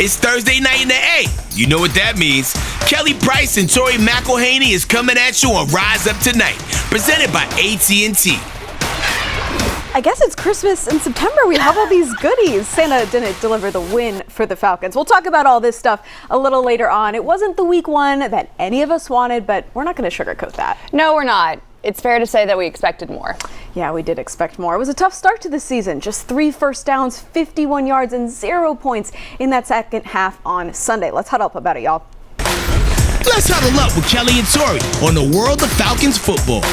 It's Thursday night in the A. You know what that means. Kelly Price and Tori McElhaney is coming at you on Rise Up Tonight, presented by AT&T. I guess it's Christmas in September. We have all these goodies. Santa didn't deliver the win for the Falcons. We'll talk about all this stuff a little later on. It wasn't the week one that any of us wanted, but we're not going to sugarcoat that. No, we're not. It's fair to say that we expected more. Yeah, we did expect more. It was a tough start to the season. Just 3 first downs, 51 yards, and 0 points in that second half on Sunday. Let's huddle up about it, y'all. Let's huddle up with Kelly and Tori on the world of Falcons football.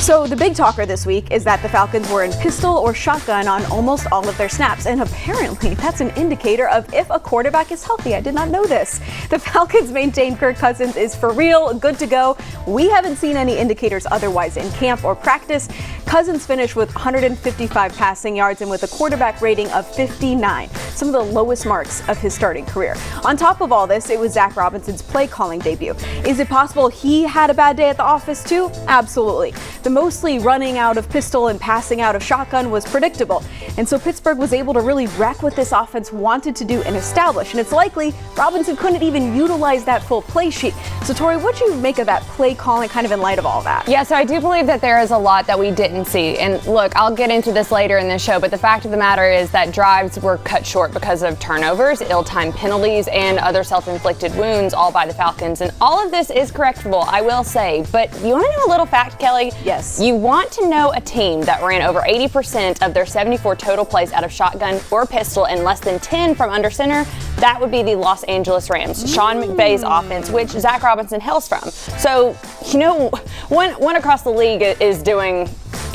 So the big talker this week is that the Falcons were in pistol or shotgun on almost all of their snaps, and apparently that's an indicator of if a quarterback is healthy. I did not know this. The Falcons maintain Kirk Cousins is for real, good to go. We haven't seen any indicators otherwise in camp or practice. Cousins finished with 155 passing yards and with a quarterback rating of 59, some of the lowest marks of his starting career. On top of all this, it was Zach Robinson's play calling debut. Is it possible he had a bad day at the office too? Absolutely. The mostly running out of pistol and passing out of shotgun was predictable. And so Pittsburgh was able to really wreck what this offense wanted to do and establish. And it's likely Robinson couldn't even utilize that full play sheet. So Tori, what'd you make of that play calling kind of in light of all that? Yeah, so I do believe that there is a lot that we didn't see. And look, I'll get into this later in this show, but the fact of the matter is that drives were cut short because of turnovers, ill-timed penalties, and other self-inflicted wounds, all by the Falcons. And all of this is correctable, I will say. But you want to know a little fact, Kelly? Yes. You want to know a team that ran over 80% of their 74 total plays out of shotgun or pistol and less than 10 from under center? That would be the Los Angeles Rams, Sean McVay's offense, which Zach Robinson hails from. So, you know, one across the league is doing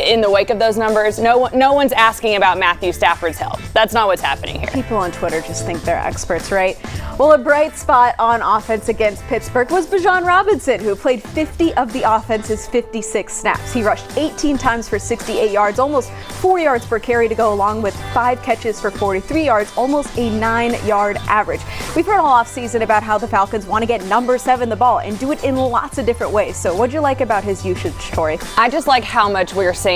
in the wake of those numbers. No one's asking about Matthew Stafford's health. That's not what's happening here. People on Twitter just think they're experts, right? Well, a bright spot on offense against Pittsburgh was Bijan Robinson, who played 50 of the offense's 56 snaps. He rushed 18 times for 68 yards, almost 4 yards per carry to go along with 5 catches for 43 yards, almost a 9-yard average. We've heard all offseason about how the Falcons want to get number 7 the ball and do it in lots of different ways. So what'd you like about his usage, Tori? I just like how much we're seeing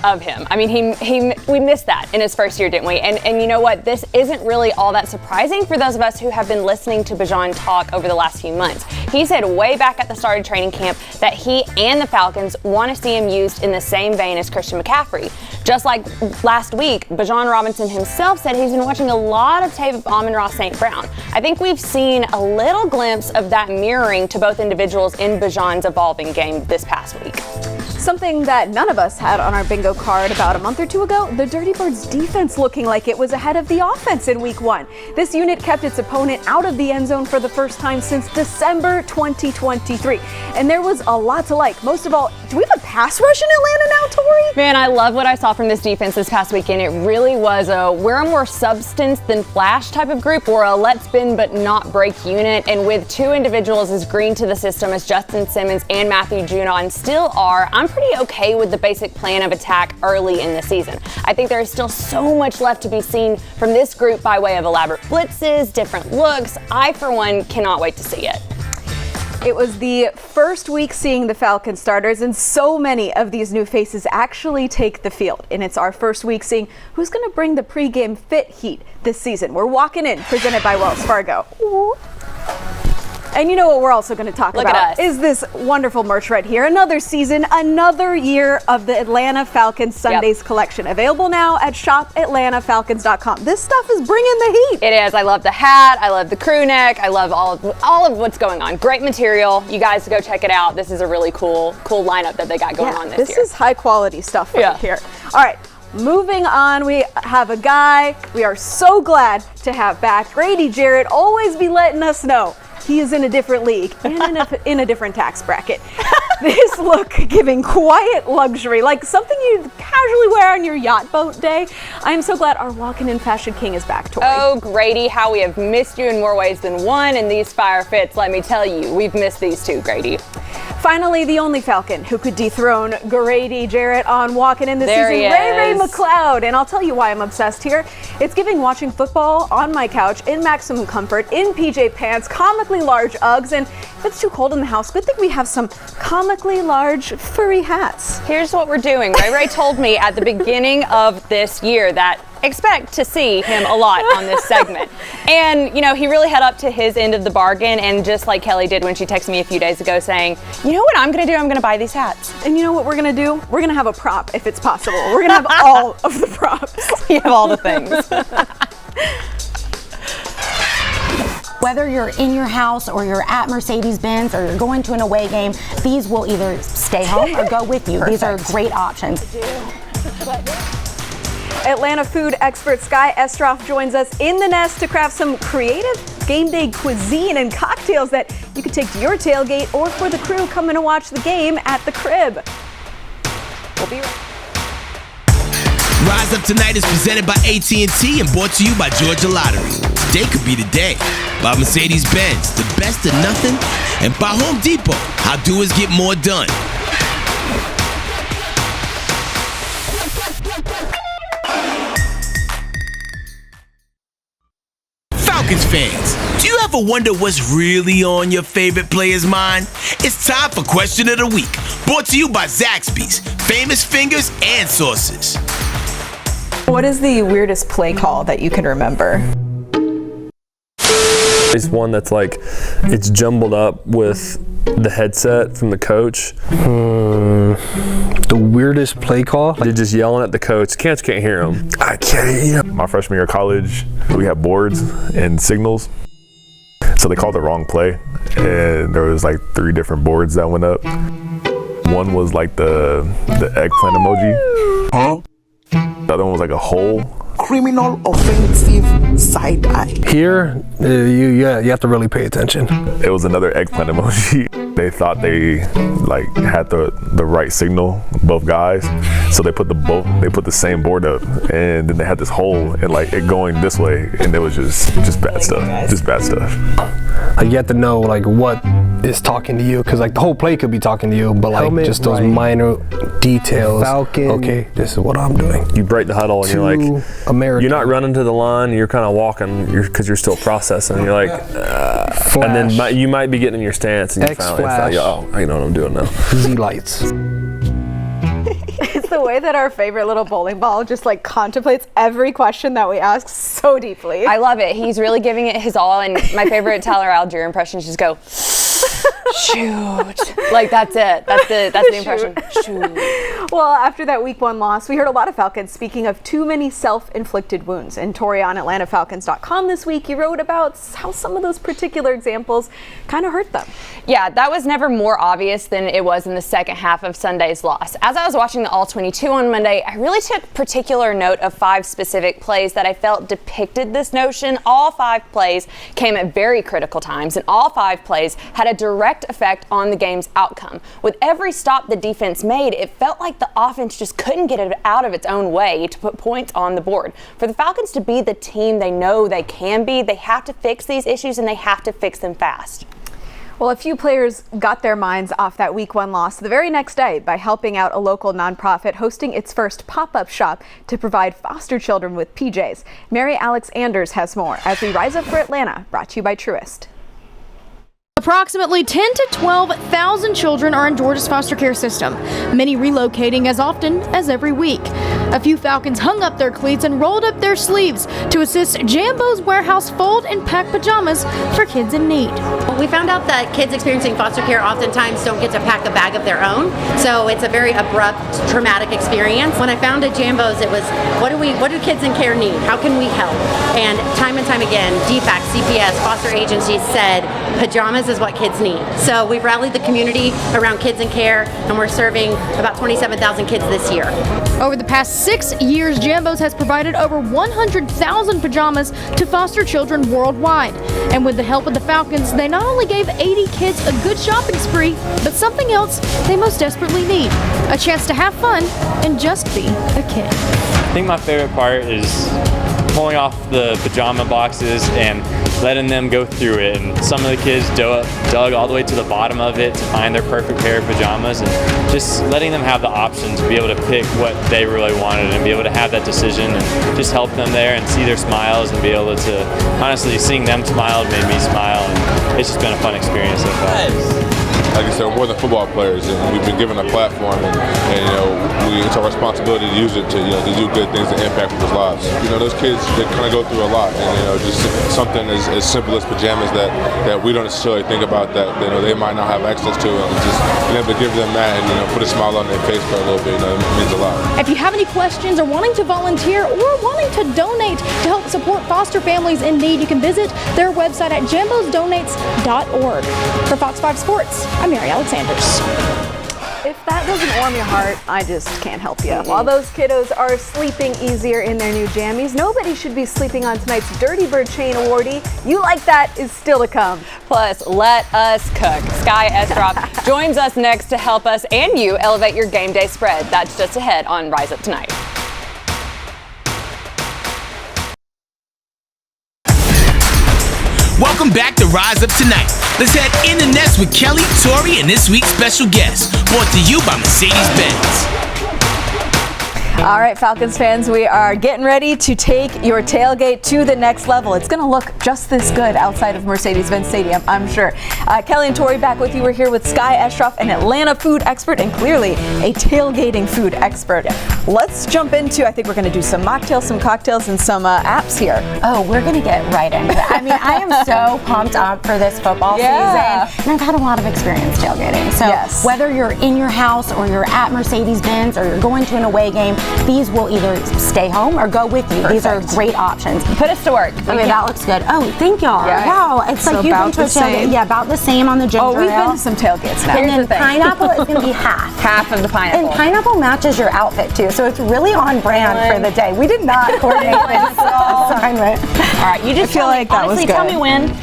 of him. I mean, we missed that in his first year, didn't we? And you know what? This isn't really all that surprising for those of us who have been listening to Bijan talk over the last few months. He said way back at the start of training camp that he and the Falcons want to see him used in the same vein as Christian McCaffrey. Just like last week, Bijan Robinson himself said he's been watching a lot of tape of Amon-Ra St. Brown. I think we've seen a little glimpse of that mirroring to both individuals in Bijan's evolving game this past week. Something that none of us had on our bingo card about a month or two ago, the Dirty Birds defense looking like it was ahead of the offense in week 1. This unit kept its opponent out of the end zone for the first time since December 2023. And there was a lot to like. Most of all, do we have a pass rush in Atlanta now, Tori? Man, I love what I saw from this defense this past weekend. It really was we're a more substance than flash type of group. We're a let's bend but not break unit. And with 2 individuals as green to the system as Justin Simmons and Matthew Judon still are, I'm pretty okay with the basic plan of attack early in the season. I think there is still so much left to be seen from this group by way of elaborate blitzes, different looks. I, for one, cannot wait to see it. It was the first week seeing the Falcons starters, and so many of these new faces actually take the field. And it's our first week seeing who's going to bring the pregame fit heat this season. We're walking in, presented by Wells Fargo. Ooh. And you know what we're also going to talk about is this wonderful merch right here. Another season, another year of the Atlanta Falcons Sundays collection. Available now at shopatlantafalcons.com. This stuff is bringing the heat. It is. I love the hat. I love the crew neck. I love all of what's going on. Great material. You guys go check it out. This is a really cool lineup that they got going on this year. This is high quality stuff right here. All right. Moving on, we have a guy we are so glad to have back. Grady Jarrett always be letting us know he is in a different league and in a different tax bracket. This look giving quiet luxury, like something you casually wear on your yacht boat day. I am so glad our walking in fashion king is back, Tori. Oh, Grady, how we have missed you in more ways than one in these fire fits. Let me tell you, we've missed these too, Grady. Finally, the only Falcon who could dethrone Grady Jarrett on walking in this season, Ray McLeod. And I'll tell you why I'm obsessed here. It's giving watching football on my couch in maximum comfort, in PJ pants, comically large Uggs, and if it's too cold in the house, good thing we have some comically large furry hats. Here's what we're doing. Ray told me at the beginning of this year that expect to see him a lot on this segment. And, you know, he really held up to his end of the bargain, and just like Kelly did when she texted me a few days ago saying, you know what I'm going to do? I'm going to buy these hats. And you know what we're going to do? We're going to have a prop if it's possible. We're going to have all of the props. You have all the things. Whether you're in your house or you're at Mercedes-Benz or you're going to an away game, these will either stay home or go with you. These are great options. Atlanta food expert Sky Estroff joins us in the nest to craft some creative game day cuisine and cocktails that you can take to your tailgate or for the crew coming to watch the game at the crib. We'll be right. Rise Up Tonight is presented by AT&T and brought to you by Georgia Lottery. Today could be the day. By Mercedes-Benz, the best of nothing. And by Home Depot, how doers get more done. Falcons fans, do you ever wonder what's really on your favorite player's mind? It's time for Question of the Week, brought to you by Zaxby's, famous fingers and sauces. What is the weirdest play call that you can remember? It's one that's like, it's jumbled up with the headset from the coach. The weirdest play call? They're just yelling at the coach. Can't hear him. I can't hear him. My freshman year of college, we had boards and signals. So they called the wrong play, and there was like 3 different boards that went up. One was like the eggplant emoji. Huh? The other one was like a hole. Criminal offensive side eye. Here, you have to really pay attention. It was another eggplant emoji. They thought they like had the right signal, both guys. So they put the same board up, and then they had this hole and like it going this way, and it was just bad stuff. Just bad stuff. Like you have to know like what is talking to you, because like the whole play could be talking to you, but like Helmet, just those right. minor details. Falcon. Okay, this is what I'm doing. You break the huddle and you're like, American. you're not running to the line, you're kind of walking because you're still processing. You're like, and then you might be getting in your stance and you finally oh, I know what I'm doing now. Z lights. It's the way that our favorite little bowling ball just like contemplates every question that we ask so deeply. I love it. He's really giving it his all, and my favorite Tyler Algier impression is just go, shoot. Like that's it. That's the impression. Shoot. Well, after that week 1 loss, we heard a lot of Falcons speaking of too many self-inflicted wounds. And Tori on AtlantaFalcons.com this week, you wrote about how some of those particular examples kind of hurt them. Yeah, that was never more obvious than it was in the second half of Sunday's loss. As I was watching the All-22 on Monday, I really took particular note of 5 specific plays that I felt depicted this notion. All 5 plays came at very critical times, and all 5 plays had a direct effect on the game's outcome. With every stop the defense made, it felt like the offense just couldn't get it out of its own way to put points on the board. For the Falcons to be the team they know they can be, they have to fix these issues, and they have to fix them fast. Well, a few players got their minds off that week 1 loss the very next day by helping out a local nonprofit hosting its first pop-up shop to provide foster children with PJs. Mary Alex Anders has more as we rise up for Atlanta, brought to you by Truist. Approximately 10 to 12,000 children are in Georgia's foster care system, many relocating as often as every week. A few Falcons hung up their cleats and rolled up their sleeves to assist Jambo's Warehouse fold and pack pajamas for kids in need. We found out that kids experiencing foster care oftentimes don't get to pack a bag of their own, so it's a very abrupt, traumatic experience. When I founded Jambo's, it was, what do kids in care need? How can we help? And time again, DFAC, CPS, foster agencies said pajamas is what kids need. So we've rallied the community around kids in care, and we're serving about 27,000 kids this year. Over the past 6 years, Jambo's has provided over 100,000 pajamas to foster children worldwide. And with the help of the Falcons, they not only gave 80 kids a good shopping spree, but something else they most desperately need: a chance to have fun and just be a kid. I think my favorite part is pulling off the pajama boxes and letting them go through it. And some of the kids dug all the way to the bottom of it to find their perfect pair of pajamas, and just letting them have the option to be able to pick what they really wanted and be able to have that decision, and just help them there and see their smiles and be able to, honestly, seeing them smile made me smile, and it's just been a fun experience so far. like I said, we're more than football players, and we've been given a platform, and you know, it's our responsibility to use it to, you know, to do good things that impact people's lives. You know, those kids, they kind of go through a lot, and you know, just something as simple as pajamas that we don't necessarily think about that, you know, they might not have access to, and just being able to give them that and, you know, put a smile on their face for a little bit, you know, it means a lot. If you have any questions or wanting to volunteer or wanting to donate to help support foster families in need, you can visit their website at jambosdonates.org. For Fox 5 Sports, I'm Mary Alexanders. If that doesn't warm your heart, I just can't help you. While those kiddos are sleeping easier in their new jammies, nobody should be sleeping on tonight's Dirty Bird Chain awardee. You Like That is still to come. Plus, let us cook. Sky Estrop joins us next to help us and you elevate your game day spread. That's just ahead on Rise Up Tonight. Welcome back to Rise Up Tonight. Let's head in the nest with Kelly, Tori, and this week's special guest, brought to you by Mercedes-Benz. All right, Falcons fans, we are getting ready to take your tailgate to the next level. It's going to look just this good outside of Mercedes-Benz Stadium, I'm sure. Kelly and Tori back with you. We're here with Sky Estrop, an Atlanta food expert and clearly a tailgating food expert. Let's jump into, I think we're going to do some mocktails, some cocktails, and some apps here. Oh, we're going to get right into it. I mean, I am so pumped up for this football season, and I've had a lot of experience tailgating. So whether you're in your house or you're at Mercedes-Benz or you're going to an away game, these will either stay home or go with you. Perfect. These are great options. Put us to work. Okay, that looks good. Oh, thank y'all. Yeah. Wow, it's so like you've been to a tailgate. Yeah, about the same on the ginger ale. Oh, we've been to some tailgates now. And then pineapple is going to be half. Half of the pineapple. And pineapple matches your outfit too, so it's really on brand for the day. We did not coordinate this assignment. All right, you just feel like that was good. Tell me when.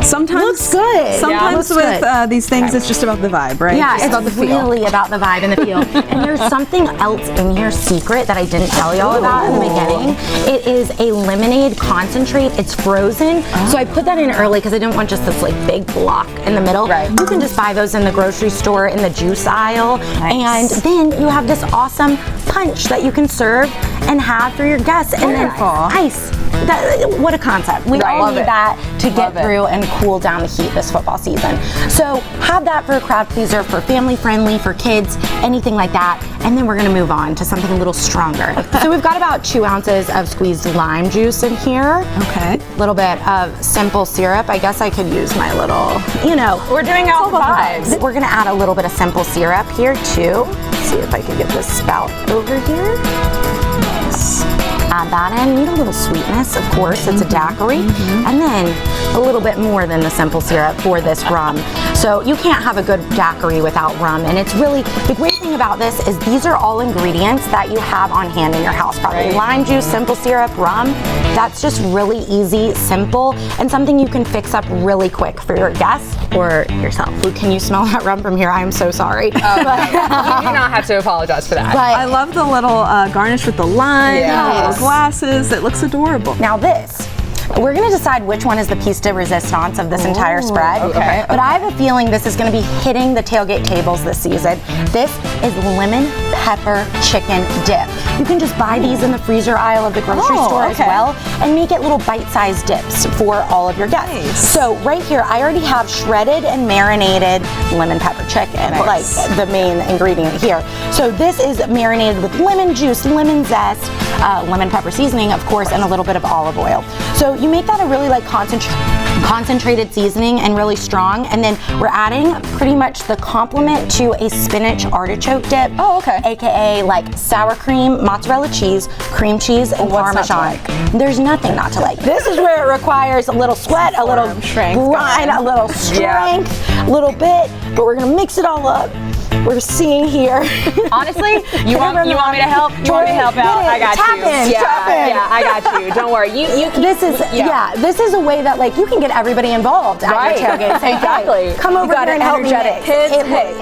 Sometimes looks good. Sometimes with these things, it's just about the vibe, right? Yeah, it's about the feel. Really about the vibe and the feel. And there's something else in here, secret, that I didn't tell y'all about in the beginning. It is a lemonade concentrate. It's frozen, so I put that in early because I didn't want just this like big block in the middle. Right. You can just buy those in the grocery store in the juice aisle, and then you have this awesome punch that you can serve and have for your guests, and then ice. What a concept. We all need that to get through and cool down the heat this football season. So have that for a crowd pleaser, for family friendly, for kids, anything like that. And then we're going to move on to something a little stronger. So we've got about 2 ounces of squeezed lime juice in here. Okay. A little bit of simple syrup. I guess I could use my little, you know. We're doing all the vibes. We're going to add a little bit of simple syrup here too. Let's see if I can get this spout over here. Nice. Add that in. Need a little sweetness, of course. It's a daiquiri. And then a little bit more than the simple syrup for this rum. So you can't have a good daiquiri without rum. And it's really, the great thing about this is these are all ingredients that you have on hand in your house. Probably lime juice, simple syrup, rum. That's just really easy, simple, and something you can fix up really quick for your guests or yourself. Can you smell that rum from here? I am so sorry. You do not have to apologize for that. But I love the little garnish with the lime, the little glasses. It looks adorable. Now this, we're going to decide which one is the piece de resistance of this entire spread. Okay. But I have a feeling this is going to be hitting the tailgate tables this season. This is lemon pepper chicken dip. You can just buy these in the freezer aisle of the grocery store as well and make it little bite-sized dips for all of your guests. Nice. So right here, I already have shredded and marinated lemon pepper chicken, like the main ingredient here. So this is marinated with lemon juice, lemon zest, lemon pepper seasoning, of course, and a little bit of olive oil. So you make that a really like concentrated seasoning and really strong, and then we're adding pretty much the complement to a spinach artichoke dip. AKA like sour cream, mozzarella cheese, cream cheese, and Parmesan. There's nothing not to like. This is where it requires a little sweat, a little grind, a little strength, a little bit, but we're gonna mix it all up. We're seeing here. Honestly, you want me to help? You want me to help out? I got you. Yeah, I got you. Don't worry. This is a way that like you can get everybody involved at your tailgate. Say, hey, come over here and help me mix. Kids,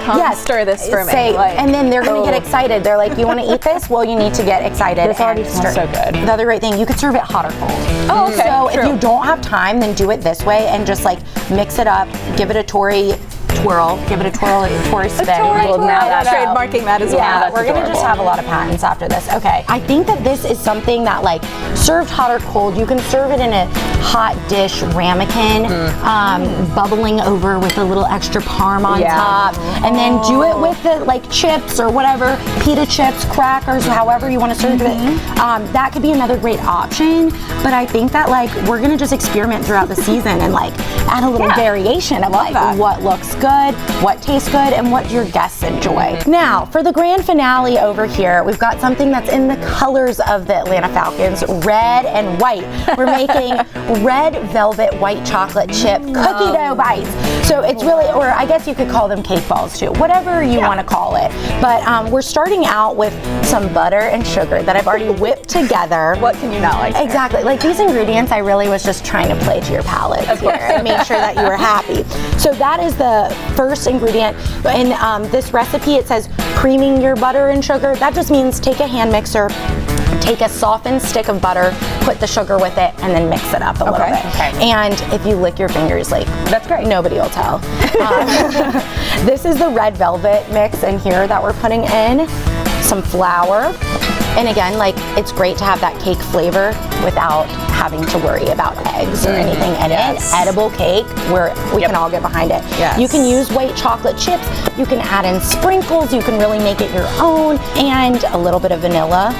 come stir this for me. And then they're going to get excited. They're like, you want to eat this? Well, you need to get excited. This already smells so good. The other great thing, you could serve it hot or cold. Oh, okay. So if you don't have time, then do it this way and just like mix it up. Give it a Tori twirl. Give it a twirl, a Tori spin. Trademarking that as well. Yeah, we're going to just have a lot of patents after this. Okay. I think that this is something that like served hot or cold, you can serve it in a hot dish ramekin, bubbling over with a little extra parm on top, and then do it with the like chips or whatever, pita chips, crackers, however you want to serve it. That could be another great option. But I think that like we're gonna just experiment throughout the season and like add a little variation of like what looks good, what tastes good, and what your guests enjoy. Now, for the grand finale over here, we've got something that's in the colors of the Atlanta Falcons, red and white. We're making red velvet white chocolate chip cookie dough bites. So it's really, or I guess you could call them cake balls too, whatever you want to call it. But we're starting out with some butter and sugar that I've already whipped together. What can you not like? Exactly. Like these ingredients, I really was just trying to play to your palate here and make sure that you were happy. So that is the first ingredient. In this recipe, it says creaming your butter and sugar. That just means take a hand mixer, take a softened stick of butter, put the sugar with it, and then mix it up a little bit. And if you lick your fingers, like, that's great. Nobody will tell. This is the red velvet mix in here that we're putting in. Some flour. And again, like, it's great to have that cake flavor without having to worry about eggs or anything in it. Edible cake, where we can all get behind it. You can use white chocolate chips. You can add in sprinkles. You can really make it your own. And a little bit of vanilla.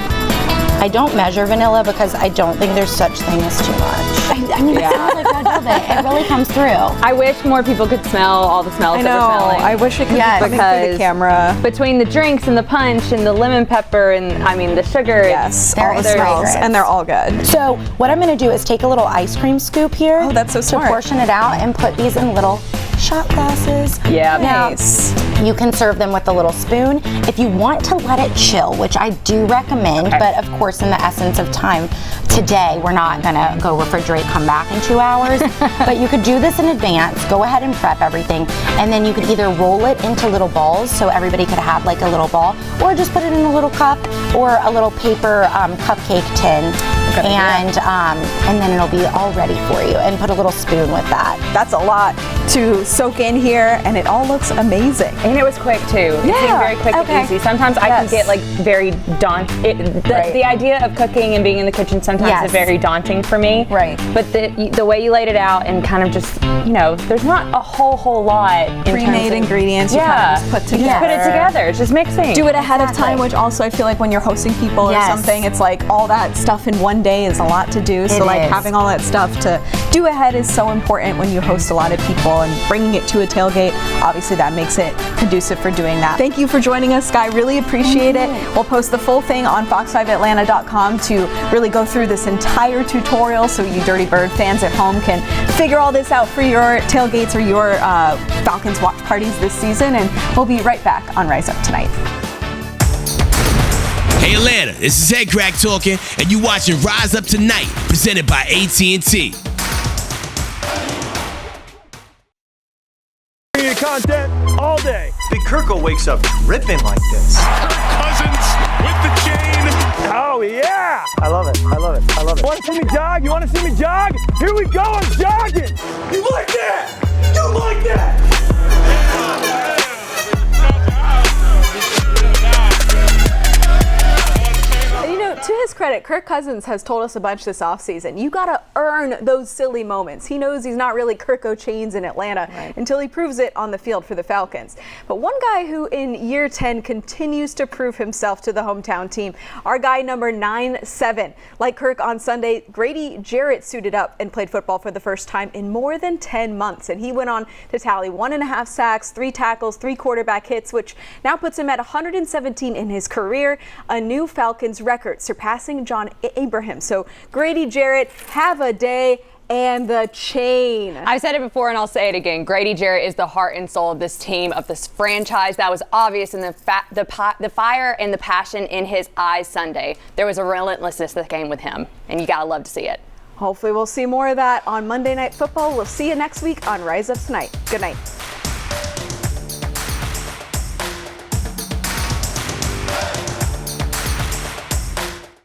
I don't measure vanilla because I don't think there's such thing as too much. I mean, it sounds like red velvet. It really comes through. I wish more people could smell all the smells that we're smelling. I wish it could be coming through the camera. Between the drinks and the punch and the lemon pepper and, I mean, the sugar. Yes, all the smells, and they're all good. So what I'm going to do is take a little ice cream scoop here. Oh, that's so smart. To portion it out and put these in little shot glasses. Nice. You can serve them with a little spoon. If you want to let it chill, which I do recommend, but of course in the essence of time, today we're not gonna go refrigerate, come back in 2 hours, but you could do this in advance, go ahead and prep everything, and then you could either roll it into little balls so everybody could have like a little ball, or just put it in a little cup or a little paper cupcake tin. And then it'll be all ready for you, and put a little spoon with that. That's a lot to soak in here, and it all looks amazing. And it was quick too. It seemed very quick and easy. Sometimes I can get like very daunting. The idea of cooking and being in the kitchen sometimes is very daunting for me. But the way you laid it out and kind of just, you know, there's not a whole lot in pre-made ingredients. You kind of just put together. Just put it together. It's just mixing. Do it ahead of time, which also I feel like when you're hosting people or something, it's like all that stuff in one day is a lot to do. So like having all that stuff to do ahead is so important when you host a lot of people, and bringing it to a tailgate, obviously that makes it conducive for doing that. Thank you for joining us, Sky. Really appreciate it. We'll post the full thing on fox5atlanta.com to really go through this entire tutorial so you Dirty Bird fans at home can figure all this out for your tailgates or your Falcons watch parties this season. And we'll be right back on Rise Up Tonight. Hey Atlanta, this is Head Crack talking, and you watching Rise Up Tonight, presented by AT&T. Content all day. Big Kirkle wakes up dripping like this. Kirk Cousins with the chain. Oh yeah! I love it. I love it. I love it. You want to see me jog? You want to see me jog? Here we go. I'm jogging. You like that? You like that? To his credit, Kirk Cousins has told us a bunch this offseason. You got to earn those silly moments. He knows he's not really Kirk O'Chains in Atlanta until he proves it on the field for the Falcons. But one guy who in year 10 continues to prove himself to the hometown team, our guy number 9-7. Like Kirk on Sunday, Grady Jarrett suited up and played football for the first time in more than 10 months. And he went on to tally 1.5 sacks, 3 tackles, 3 quarterback hits, which now puts him at 117 in his career, a new Falcons record, surpassing John Abraham. So Grady Jarrett, have a day. And the chain. I've said it before and I'll say it again. Grady Jarrett is the heart and soul of this team, of this franchise. That was obvious in the fire and the passion in his eyes Sunday. There was a relentlessness that came with him, and you gotta love to see it. Hopefully we'll see more of that on Monday Night Football. We'll see you next week on Rise Up Tonight. Good night.